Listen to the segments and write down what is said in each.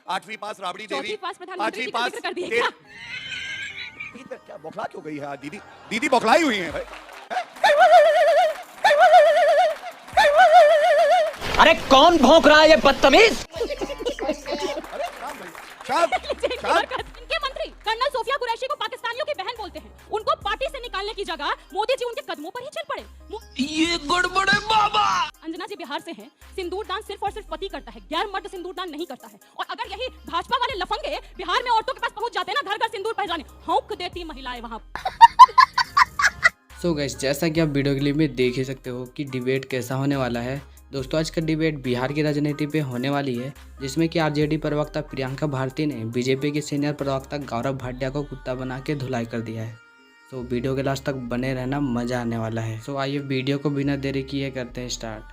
8वीं पास राबड़ी देवी, पास प्रधानमंत्री 8वीं पास कर दिए क्या? क्या बौखला क्यों गई है आज दीदी? दीदी बौखलाई हुई है भाई। अरे कौन भौंक रहा है ये बदतमीज? इनके मंत्री कर्नल सोफिया कुरैशी को पाकिस्तानियों की बहन बोलते हैं। उनको पार्टी से निकालने की जगह मोदी जी उनके कदमों पर ही चल पड़े। ये गड़बड़ है बाबा। अंजना जी बिहार से हैं। सिंदूर दान सिर्फ और सिर्फ पति करता है, गैर मर्द सिंदूर दान नहीं करता है। और अगर यही भाजपा वाले लफंगे बिहार में औरतों के पास पहुंच जाते ना घर घर सिंदूर पहचाने, हौंक देती महिलाएं वहां। सो गाइस, जैसा कि आप वीडियो क्लिप में देख ही सकते हो कि डिबेट कैसा होने वाला है। दोस्तों, आज का डिबेट बिहार की राजनीति पे होने वाली है, जिसमें कि आरजेडी प्रवक्ता प्रियंका भारती ने बीजेपी के सीनियर प्रवक्ता गौरव भाटिया को कुत्ता बना के धुलाई कर दिया है। तो वीडियो के लास्ट तक बने रहना, मजा आने वाला है। सो आइए वीडियो को बिना देरी किए करते हैं स्टार्ट।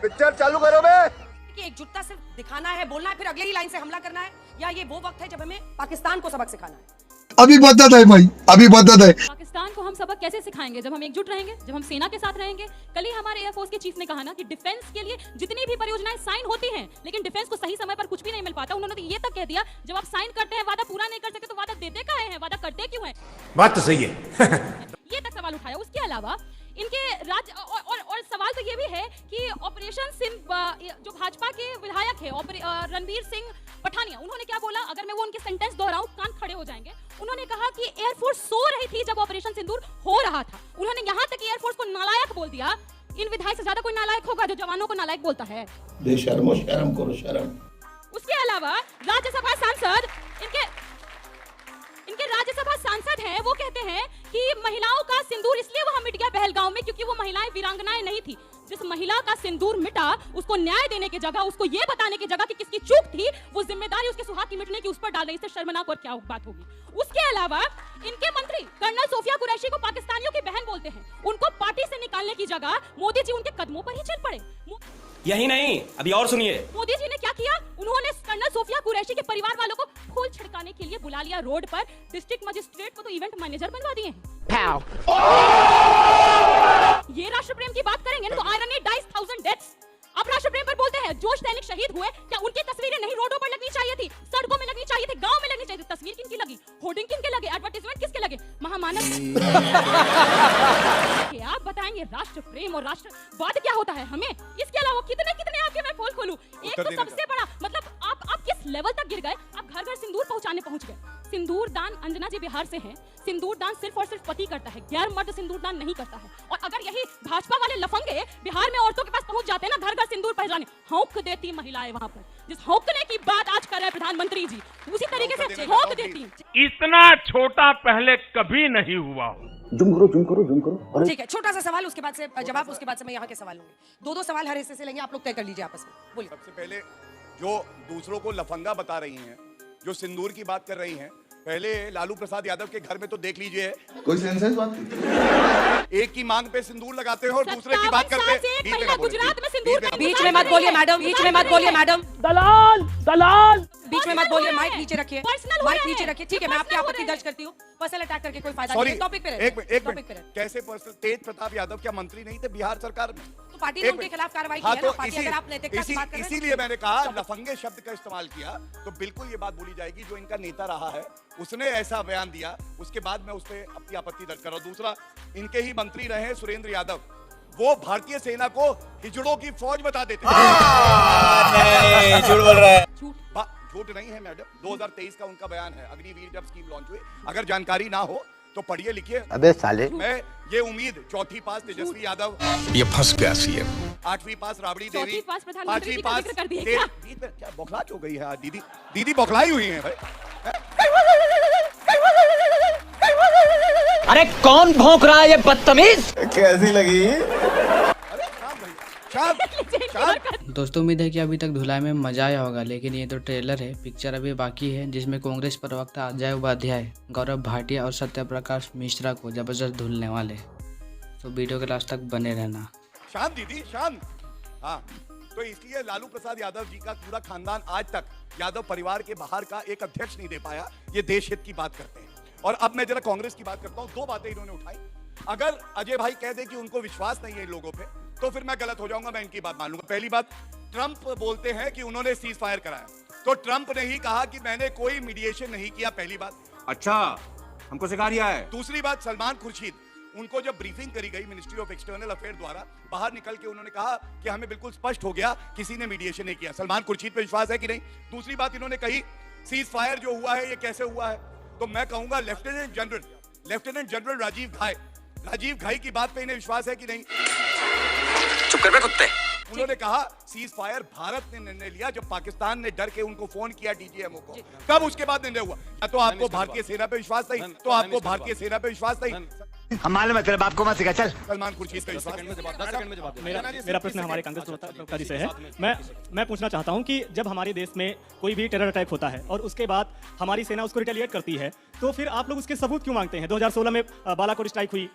पिक्चर चालू करो बे। कि एकजुटता सिर्फ दिखाना है, बोलना है, फिर अगली ही लाइन से हमला करना है, या ये वो वक्त है जब हमें पाकिस्तान को सबक सिखाना है? अभी बदत है भाई, अभी बदत है। पाकिस्तान को हम सबक कैसे सिखाएंगे? जब हम एकजुट रहेंगे, जब हम सेना के साथ रहेंगे। कल ही हमारे एयरफोर्स के चीफ ने कहा ना कि डिफेंस के लिए जितनी भी परियोजनाएं साइन होती हैं, लेकिन डिफेंस को सही समय पर कुछ भी नहीं मिल पाता। उन्होंने तो ये तक कह दिया, जब आप साइन करते हैं, वादा पूरा नहीं कर सकते तो वादा देते काहे हैं, वादा करते क्यों हैं? बात तो सही है। ये तक सवाल उठाया। उसके अलावा इनके राज्य और सवाल तो ये भी है कि ऑपरेशन सिंह जो भाजपा के विधायक है रणवीर सिंह पठानिया, उन्होंने क्या बोला? अगर मैं वो उनके सेंटेंस दोहराऊं कान खड़े हो जाएंगे। उन्होंने कहा कि एयरफोर्स सो रही थी जब ऑपरेशन सिंदूर हो रहा था। उन्होंने यहाँ तक एयरफोर्स को नालायक बोल दिया। इन विधायक से ज्यादा कोई नालायक होगा जो जवानों को नालायक बोलता है? बेशर्मो, शर्म करो शर्म। उसके अलावा राज्यसभा सांसद इनके राज्यसभा सांसद हैं, वो कहते हैं कि महिलाओं का सिंदूर इसलिए वहां मिट गया पहलगांव में क्योंकि वो महिलाएं वीरांगनाएं नहीं थी। जिस महिला का सिंदूर मिटा, उसको न्याय देने की जगह, उसको ये बताने की जगह कि किसकी चूक थी, वो जिम्मेदारी उसके सुहाग की मिटने की उस पर डाल रही। इससे शर्मनाक और क्या बात होगी? उसके अलावा इनके मंत्री कर्नल सोफिया कुरैशी को पाकिस्तानियों की बहन बोलते हैं। उनको पार्टी से निकालने की जगह मोदी जी उनके कदमों पर ही चल पड़े। यही नहीं, अभी और सुनिए। मोदी जी ने क्या किया? उन्होंने कर्नल सोफिया कुरैशी के परिवार वालों को फूल छिड़काने के लिए बुला लिया रोड पर। डिस्ट्रिक्ट मजिस्ट्रेट को तो इवेंट मैनेजर बनवा दिए हैं। ये राष्ट्र प्रेम की बात करेंगे ना तो आयरनी डाइस 1000 डेथ्स। अब राष्ट्र प्रेम पर बोलते हैं। जो सैनिक शहीद हुए, क्या उनकी तस्वीरें नहीं रोडों पर लगनी चाहिए थी, सड़कों में लगनी चाहिए थी, गांव में लगनी चाहिए थी? तस्वीर किनकी लगी? होर्डिंग किनके लगे? एडवर्टाइजमेंट किसके लगे? महामानव। आप बताएंगे राष्ट्र प्रेम और राष्ट्रवाद क्या होता है हमें? इसके अलावा कितने कितने आपके मैं पोल खोलूं। एक तो सबसे बड़ा मतलब आप किस लेवल तक गिर गए? आप घर घर सिंदूर पहुंच गए। सिंदूर दान, अंजना जी बिहार से हैं। सिंदूर दान सिर्फ और सिर्फ पति करता है, गैर मर्द सिंदूर दान नहीं करता है। और अगर यही भाजपा वाले लफंगे बिहार में औरतों के पास पहुंच जाते ना घर घर सिंदूर पहचाने, हौंक देती महिलाएं वहां पर। जिस हौंकने की बात आज कर रहे हैं प्रधानमंत्री जी, उसी तरीके से हौंक देती। इतना छोटा पहले कभी नहीं हुआ। जुम करो। ठीक है, छोटा सा सवाल, उसके बाद से जवाब, उसके बाद से मैं यहाँ के सवाल लूंगी। दो सवाल हर हिस्से से लेंगे, आप लोग तय कर लीजिए आपस में। बोलिए। सबसे पहले जो दूसरों को लफंगा बता रही हैं, जो सिंदूर की बात कर रही हैं, पहले लालू प्रसाद यादव के घर में तो देख लीजिए। कोई सेंसेस बात? एक की मांग पे सिंदूर लगाते हैं और दूसरे की बात करते हैं। गुजरात में सिंदूर बीच में मत बोलिए मैडम, बीच में मत बोलिए मैडम, दलाल। बीच में मत बोलिए। माइक नीचे रखिए, माइक नीचे रखिए। ठीक है, मैं आपकी आपत्ति दर्ज करती हूँ। पर्सनल अटैक करके कोई फायदा नहीं है। टॉपिक पे रहे। एक मिनट। कैसे पर्सनल? तेज प्रताप यादव क्या मंत्री नहीं थे बिहार सरकार में? तो पार्टी ने उनके खिलाफ कार्रवाई की है ना। पार्टी अगर आप नैतिकता की बात कर रहे हैं, इसीलिए मैंने कहा लफंगे शब्द का इस्तेमाल किया तो बिल्कुल ये बात बोली जाएगी। जो इनका नेता रहा है उसने ऐसा बयान दिया, उसके बाद मैं उस पर अपनी आपत्ति दर्ज कर रहा हूं। दूसरा, इनके ही मंत्री रहे सुरेंद्र यादव, वो भारतीय सेना को हिजड़ों की फौज बता देते हैं। झूठ बोल रहा है। झूठ नहीं है मैडम, 2023 का उनका बयान है। अग्निवीर जब स्कीम लॉन्च हुई, अगर जानकारी ना हो तो पढ़िए लिखिए। अबे साले, मैं ये उम्मीद, चौथी पास तेजस्वी यादव, ये फंस गया सीएम। 8वीं पास राबड़ी देवी, पास प्रधानमंत्री 5वीं पास कर दिए क्या? क्या बौखला क्यों गई है आज दीदी? दीदी बौखलाई हुई है भाई। अरे कौन भौंक रहा है ये बदतमीज? कैसी लगी? दोस्तों, उम्मीद है कि अभी तक धुलाई में मजा आया होगा, लेकिन ये तो ट्रेलर है। पिक्चर अभी बाकी है, जिसमें कांग्रेस प्रवक्ता अजय उपाध्याय, गौरव भाटिया और सत्यप्रकाश मिश्रा को जबरदस्त धुलने वाले। तो वीडियो के लास्ट तक बने रहना। शांत दीदी, शांत। हाँ, तो इसलिए लालू प्रसाद यादव जी का पूरा खानदान आज तक यादव परिवार के बाहर का एक अध्यक्ष नहीं दे पाया। ये देश हित की बात करते हैं। और अब मैं जरा कांग्रेस की बात करता हूँ। दो बातें इन्होंने उठाई। अगर अजय भाई कह दे कि उनको विश्वास नहीं है इन लोगों पे, तो फिर मैं गलत हो जाऊंगा, मैं इनकी बात मान लूंगा। पहली बात, ट्रंप बोलते हैं कि उन्होंने सीज फायर कराया। तो ट्रंप ने ही कहा कि मैंने कोई मीडिएशन नहीं किया, पहली बात। अच्छा, हमको सिखा रिया है। दूसरी बात, सलमान खुर्शीद, उनको जब ब्रीफिंग करी गई मिनिस्ट्री ऑफ एक्सटर्नल अफेयर द्वारा, बाहर निकल के उन्होंने कहा कि हमें बिल्कुल स्पष्ट हो गया किसी ने मीडिएशन नहीं किया। सलमान खुर्शीद पे विश्वास है कि नहीं? दूसरी बात इन्होंने कही सीज फायर जो हुआ है ये कैसे हुआ है, तो मैं कहूंगा लेफ्टिनेंट जनरल राजीव घाई की बात पे इन्हें विश्वास है कि नहीं? चुप कर बे कुत्ते। उन्होंने कहा सीज फायर भारत ने निर्णय लिया जब पाकिस्तान ने डर के उनको फोन किया डीजीएमओ को, कब उसके बाद निर्णय हुआ? या तो आपको भारतीय सेना पे विश्वास नहीं, तो आपको भारतीय सेना पे विश्वास नहीं। हम मालूम है तेरे बाप को मत सिखा, चल। सलमान खुर्शीद पे विश्वास। मेरा प्रश्न हमारे कांग्रेस प्रवक्ता जी से है। मैं पूछना चाहता हूं कि जब हमारे देश में कोई भी टेरर अटैक होता है और उसके बाद हमारी सेना उसको रिटेलिएट करती है, तो फिर आप लोग उसके सबूत क्यों मांगते हैं? 2016 में बालाकोट स्ट्राइक हुई,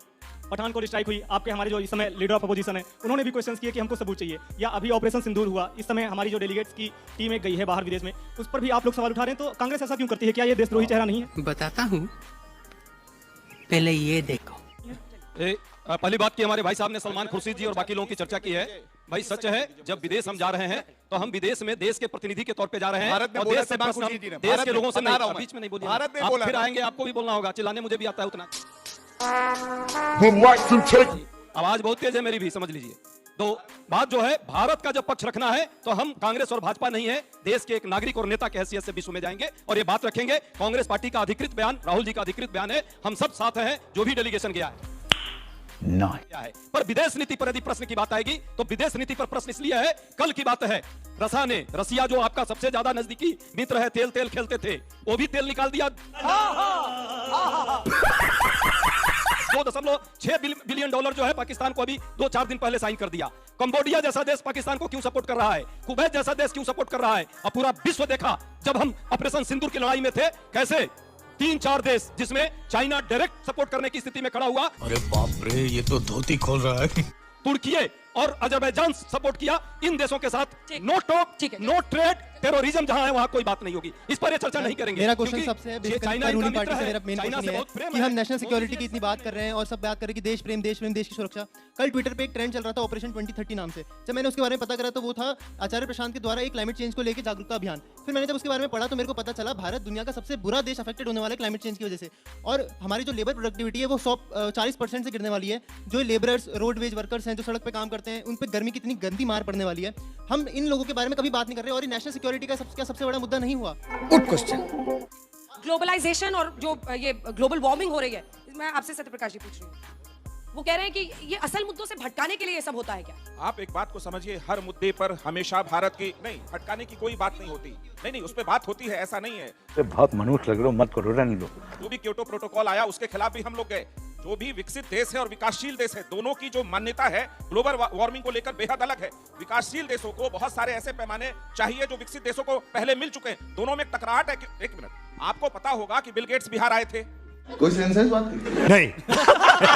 पठानकोट स्ट्राइक हुई, आपके हमारे जो इस समय लीडर ऑफ अपोजिशन है उन्होंने भी क्वेश्चन किए कि हमको सबूत चाहिए। या अभी ऑपरेशन सिंदूर हुआ, इस समय हमारी जो डेलीगेट्स की टीम एक गई है बाहर विदेश में, उस पर भी आप लोग सवाल उठा रहे हैं, तो कांग्रेस ऐसा क्यों करती है? क्या ये देशद्रोही चेहरा नहीं है? बताता हूँ, पहले ये देखो। पहली बात की हमारे भाई साहब ने सलमान खुर्शीद जी और बाकी लोगों की चर्चा की है। भाई सच है, जब विदेश हम जा रहे हैं तो हम विदेश में देश के प्रतिनिधि के तौर पे जा रहे हैं, भारत में और बोला देश से सलमान प्रश्न खुर्शीद जी ने, देश के लोगों से बता रहा नहीं, हूं बीच में नहीं बोलिए। भारत में आप बोला फिर था। आएंगे, आपको भी बोलना होगा, चिल्लाने मुझे भी आता है उतना। आवाज बहुत तेज है मेरी भी, समझ लीजिए। तो बात जो है, भारत का जब पक्ष रखना है तो हम कांग्रेस और भाजपा नहीं है, देश के एक नागरिक और नेता की हैसियत से विश्व में जाएंगे और ये बात रखेंगे। कांग्रेस पार्टी का अधिकृत बयान, राहुल जी का अधिकृत बयान है, हम सब साथ हैं जो भी डेलीगेशन गया है। क्या है, पर विदेश नीति पर यदि प्रश्न की बात आएगी तो विदेश नीति पर प्रश्न इसलिए है, कल की बात है, रसिया जो आपका सबसे ज्यादा नजदीकी मित्र है, तेल खेलते थे, वो भी तेल निकाल दिया। 2.6 बिलियन डॉलर जो है पाकिस्तान को अभी 2-4 दिन पहले साइन कर दिया। कंबोडिया जैसा देश पाकिस्तान को क्यों सपोर्ट कर रहा है? कुवैत जैसा देश क्यों सपोर्ट कर रहा है? अब पूरा विश्व देखा जब हम ऑपरेशन सिंदूर की लड़ाई में थे, कैसे 3-4 देश जिसमें चाइना डायरेक्ट सपोर्ट करने की स्थिति में खड़ा हुआ। अरे बाप रे, ये तो धोती खोल रहा है। तुर्की और अजरबैजान सपोर्ट किया। इन देशों के साथ no talk, no trade, terrorism जहां है वहां कोई बात नहीं होगी। इस पर ये चर्चा नहीं करेंगे। मेरा क्वेश्चन सबसे है, बेसिकली रूलिंग पार्टी से मेरा मेन क्वेश्चन है कि हम नेशनल सिक्योरिटी की इतनी बात कर रहे हैं और सब बात कर रहे हैं कि देश प्रेम, देश की सुरक्षा। कल ट्विटर पे एक ट्रेंड चल रहा था ऑपरेशन 2030 नाम से। जब मैंने उसके बारे में पता करा तो वो था आचार्य प्रशांत के द्वारा एक क्लाइमेट चेंज को लेकर जागरूकता अभियान। फिर मैंने जब उसके बारे में पढ़ा तो मेरे को पता चला भारत दुनिया का सबसे बुरा देश अफेक्टेड होने वाला है क्लाइमेट चेंज की वजह से, और हमारी जो लेबर प्रोडक्टिविटी है वो 40% से गिरने वाली है। जो लेबरर्स, रोडवेज वर्कर्स हैं जो सड़क पे काम करते हैं, उन पे गर्मी की इतनी गंदी मार पड़ने वाली है। हम इन लोगों के बारे में कभी बात नहीं कर रहे और ये नेशनल सिक्योरिटी का सबसे बड़ा मुद्दा नहीं हुआ। Good question. ग्लोबलाइजेशन और जो ये ग्लोबल वार्मिंग हो रही है, मैं आपसे सत्यप्रकाश जी पूछ रही हूँ, वो कह रहे हैं कि ये असल मुद्दों से भटकाने के लिए ये सब होता है क्या? आप एक बात को समझिए, हर मुद्दे पर हमेशा भारत की नहीं, भटकाने की कोई बात नहीं होती। नहीं, उस पर बात होती है, ऐसा नहीं है। बहुत मनुष्य लग रहे हो, मत करो, रहने लो। जो भी क्योटो प्रोटोकॉल आया उसके खिलाफ भी हम लोग गए। जो भी विकसित देश है और विकासशील देश है, दोनों की जो मान्यता है ग्लोबल वार्मिंग को लेकर बेहद अलग है। विकासशील देशों को बहुत सारे ऐसे पैमाने चाहिए जो विकसित देशों को पहले मिल चुके हैं। दोनों में टकराहट है। एक मिनट, आपको पता होगा कि बिल गेट्स बिहार आए थे? कोई सेंस है इस बात की? नहीं।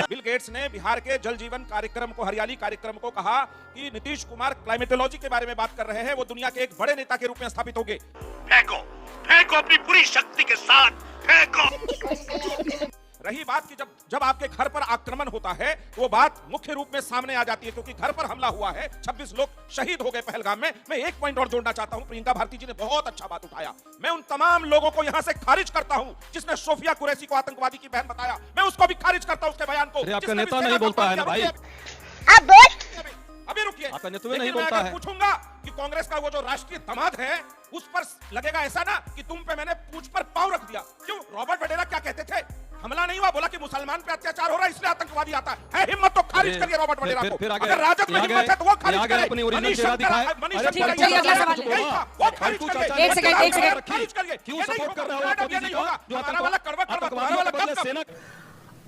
बिल गेट्स ने बिहार के जल जीवन कार्यक्रम को, हरियाली कार्यक्रम को कहा कि नीतीश कुमार क्लाइमेटोलॉजी के बारे में बात कर रहे हैं, वो दुनिया के एक बड़े नेता के रूप में स्थापित होंगे। फेंको अपनी पूरी शक्ति के साथ फेंको। रही बात कि जब आपके घर पर आक्रमण होता है वो बात मुख्य रूप में सामने आ जाती है, क्योंकि घर पर हमला हुआ है, 26 लोग शहीद हो गए पहलगाम में। मैं एक पॉइंट और जोड़ना चाहता हूं, प्रियंका भारती जी ने बहुत अच्छा बात उठाया। मैं उन तमाम लोगों को यहां से खारिज करता हूं जिसने सोफिया कुरैशी को आतंकवादी की बहन बताया। मैं उसको भी खारिज करता हूं, उसके बयान को। आपका नेता नहीं बोलता है ना भाई? अभी रुकिए, आपका नेतृत्व नहीं बोलता है। पूछूंगा कि कांग्रेस का वो जो राष्ट्रीय दामाद है उस पर लगेगा ऐसा ना कि तुम पे मैंने पूंछ पर पांव रख दिया। क्यों? रॉबर्ट वडेरा क्या कहते थे? हमला नहीं हुआ, बोला कि मुसलमान पे अत्याचार हो रहा है इसलिए आतंकवादी आता है। हिम्मत तो खारिज करिए रॉबर्ट वडेरा को। अगर राजद में हिम्मत है तो वो खारिज करे। अपनी ओरिजिनल चेहरा दिखाए। एक सेकंड खारिज करिए। क्यों सपोर्ट कर रहे हो आप किसी को जो आतंकवादी है?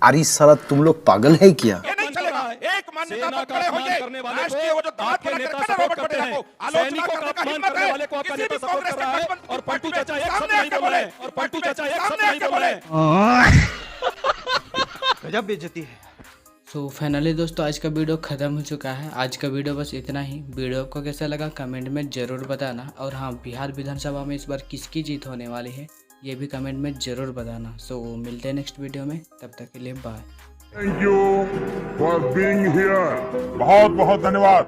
अरे साला तुम लोग पागल है क्या? ये नहीं चलेगा। एक मान्यता पर खड़े होइए। करने वाले राष्ट्रीय वो जो दामाद आपके बना नेता करके सपोर्ट रॉबर्ट करते वडेरा हैं, को आलोचना सैनिकों का करने का अपमान हिम्मत करने है। वाले को आपका किसी नेता भी सपोर्ट कांग्रेस कर रहा है, के और पलटू चाचा एक शब्द सामने नहीं आके बोल रहे बोले। हैं, और पलटू चाचा एक शब्द सामने नहीं आके बोल रहे हैं। गजब बेइज्जती है। सो फाइनली दोस्तों आज का वीडियो ख़त्म हो चुका है। आज का वीडियो बस इतना ही। वीडियो आपको कैसा लगा कमेंट में ज़रूर बताना, और हाँ, बिहार विधानसभा में इस बार किसकी जीत होने वाली है ये भी कमेंट में ज़रूर बताना। सो मिलते हैं नेक्स्ट वीडियो में, तब तक के लिए bye. Thank you for being here. बहुत बहुत धन्यवाद।